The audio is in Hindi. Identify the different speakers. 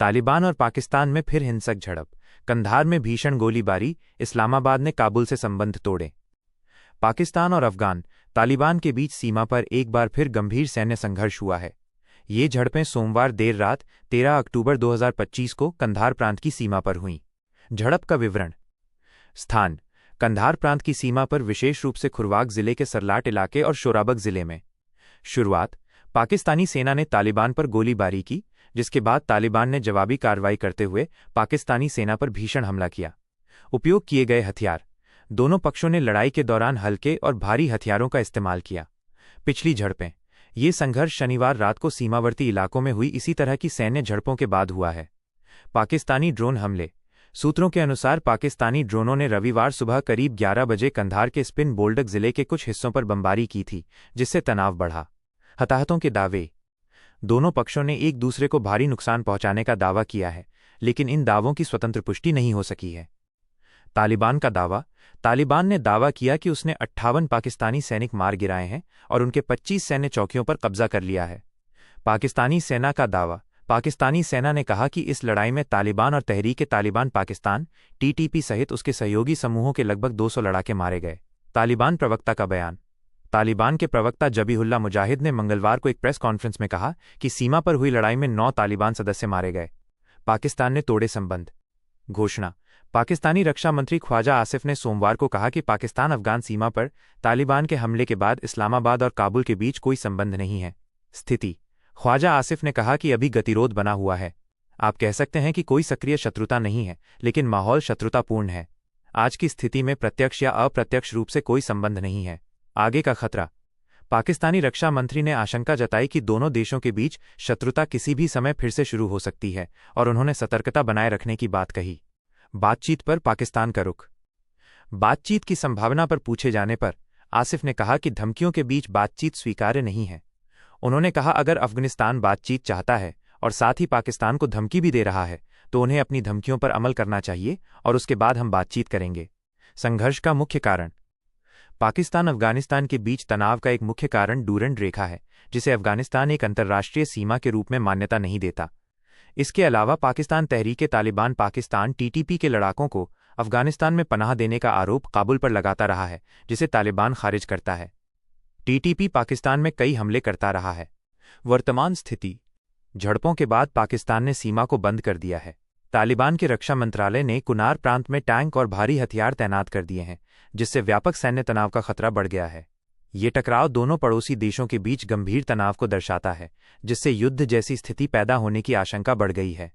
Speaker 1: तालिबान और पाकिस्तान में फिर हिंसक झड़प। कंधार में भीषण गोलीबारी, इस्लामाबाद ने काबुल से संबंध तोड़े। पाकिस्तान और अफगान तालिबान के बीच सीमा पर एक बार फिर गंभीर सैन्य संघर्ष हुआ है। ये झड़पें सोमवार देर रात 13 अक्टूबर 2025 को कंधार प्रांत की सीमा पर हुईं। झड़प का विवरण। स्थान: कंधार प्रांत की सीमा पर, विशेष रूप से खुरवाग जिले के सरलाट इलाके और शोराबग जिले में। शुरुआत: पाकिस्तानी सेना ने तालिबान पर गोलीबारी की, जिसके बाद तालिबान ने जवाबी कार्रवाई करते हुए पाकिस्तानी सेना पर भीषण हमला किया। उपयोग किए गए हथियार: दोनों पक्षों ने लड़ाई के दौरान हल्के और भारी हथियारों का इस्तेमाल किया। पिछली झड़पें: ये संघर्ष शनिवार रात को सीमावर्ती इलाकों में हुई इसी तरह की सैन्य झड़पों के बाद हुआ है। पाकिस्तानी ड्रोन हमले: सूत्रों के अनुसार पाकिस्तानी ड्रोनों ने रविवार सुबह करीब 11 बजे कंधार के स्पिन बोल्डक जिले के कुछ हिस्सों पर बमबारी की थी, जिससे तनाव बढ़ा। हताहतों के दावे: दोनों पक्षों ने एक दूसरे को भारी नुकसान पहुंचाने का दावा किया है, लेकिन इन दावों की स्वतंत्र पुष्टि नहीं हो सकी है। तालिबान का दावा: तालिबान ने दावा किया कि उसने 58 पाकिस्तानी सैनिक मार गिराए हैं और उनके 25 सैन्य चौकियों पर कब्जा कर लिया है। पाकिस्तानी सेना का दावा: पाकिस्तानी सेना ने कहा कि इस लड़ाई में तालिबान और तहरीक-ए-तालिबान पाकिस्तान (TTP) सहित उसके सहयोगी समूहों के लगभग 200 लड़ाके मारे गए। तालिबान प्रवक्ता का बयान। तालिबान के प्रवक्ता जबीहुल्लाह मुजाहिद ने मंगलवार को एक प्रेस कॉन्फ्रेंस में कहा कि सीमा पर हुई लड़ाई में 9 तालिबान सदस्य मारे गए। पाकिस्तान ने तोड़े संबंध। घोषणा: पाकिस्तानी रक्षा मंत्री ख्वाजा आसिफ ने सोमवार को कहा कि पाकिस्तान अफगान सीमा पर तालिबान के हमले के बाद इस्लामाबाद और काबुल के बीच कोई संबंध नहीं है। स्थिति: ख्वाजा आसिफ ने कहा कि अभी गतिरोध बना हुआ है। आप कह सकते हैं कि कोई सक्रिय शत्रुता नहीं है, लेकिन माहौल शत्रुतापूर्ण है। आज की स्थिति में प्रत्यक्ष या अप्रत्यक्ष रूप से कोई संबंध नहीं है। आगे का खतरा: पाकिस्तानी रक्षा मंत्री ने आशंका जताई कि दोनों देशों के बीच शत्रुता किसी भी समय फिर से शुरू हो सकती है और उन्होंने सतर्कता बनाए रखने की बात कही। बातचीत पर पाकिस्तान का रुख। बातचीत की संभावना पर पूछे जाने पर आसिफ ने कहा कि धमकियों के बीच बातचीत स्वीकार्य नहीं है। उन्होंने कहा, अगर अफगानिस्तान बातचीत चाहता है और साथ ही पाकिस्तान को धमकी भी दे रहा है, तो उन्हें अपनी धमकियों पर अमल करना चाहिए और उसके बाद हम बातचीत करेंगे। संघर्ष का मुख्य कारण: पाकिस्तान अफगानिस्तान के बीच तनाव का एक मुख्य कारण डूरंड रेखा है, जिसे अफगानिस्तान एक अंतर्राष्ट्रीय सीमा के रूप में मान्यता नहीं देता। इसके अलावा पाकिस्तान तहरीक-ए-तालिबान पाकिस्तान (TTP) के लड़ाकों को अफगानिस्तान में पनाह देने का आरोप काबुल पर लगाता रहा है, जिसे तालिबान खारिज करता है। TTP पाकिस्तान में कई हमले करता रहा है। वर्तमान स्थिति: झड़पों के बाद पाकिस्तान ने सीमा को बंद कर दिया है। तालिबान के रक्षा मंत्रालय ने कुनार प्रांत में टैंक और भारी हथियार तैनात कर दिए हैं, जिससे व्यापक सैन्य तनाव का खतरा बढ़ गया है। ये टकराव दोनों पड़ोसी देशों के बीच गंभीर तनाव को दर्शाता है, जिससे युद्ध जैसी स्थिति पैदा होने की आशंका बढ़ गई है।